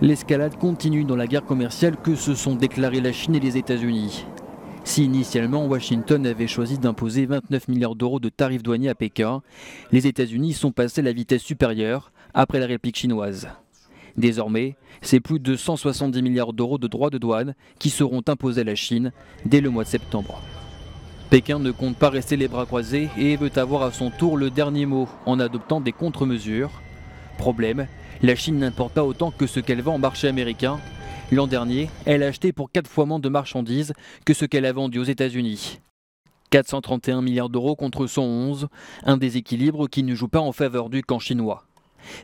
L'escalade continue dans la guerre commerciale que se sont déclarés la Chine et les États-Unis. Si initialement Washington avait choisi d'imposer 29 milliards d'euros de tarifs douaniers à Pékin, les États-Unis sont passés à la vitesse supérieure après la réplique chinoise. Désormais, c'est plus de 170 milliards d'euros de droits de douane qui seront imposés à la Chine dès le mois de septembre. Pékin ne compte pas rester les bras croisés et veut avoir à son tour le dernier mot en adoptant des contre-mesures. Problème, la Chine n'importe pas autant que ce qu'elle vend au marché américain. L'an dernier, elle a acheté pour 4 fois moins de marchandises que ce qu'elle a vendu aux États-Unis. 431 milliards d'euros contre 111, un déséquilibre qui ne joue pas en faveur du camp chinois.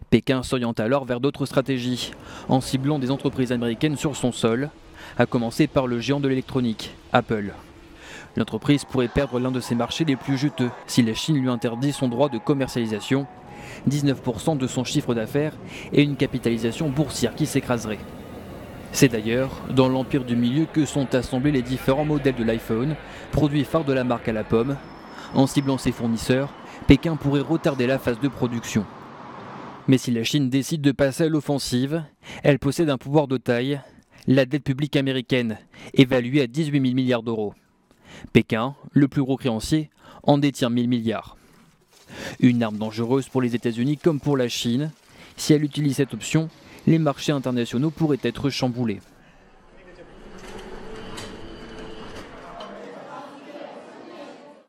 Pékin s'oriente alors vers d'autres stratégies, en ciblant des entreprises américaines sur son sol, à commencer par le géant de l'électronique, Apple. L'entreprise pourrait perdre l'un de ses marchés les plus juteux si la Chine lui interdit son droit de commercialisation, 19% de son chiffre d'affaires et une capitalisation boursière qui s'écraserait. C'est d'ailleurs dans l'empire du milieu que sont assemblés les différents modèles de l'iPhone, produit phare de la marque à la pomme. En ciblant ses fournisseurs, Pékin pourrait retarder la phase de production. Mais si la Chine décide de passer à l'offensive, elle possède un pouvoir de taille, la dette publique américaine, évaluée à 18 000 milliards d'euros. Pékin, le plus gros créancier, en détient 1000 milliards. Une arme dangereuse pour les États-Unis comme pour la Chine. Si elle utilise cette option, les marchés internationaux pourraient être chamboulés.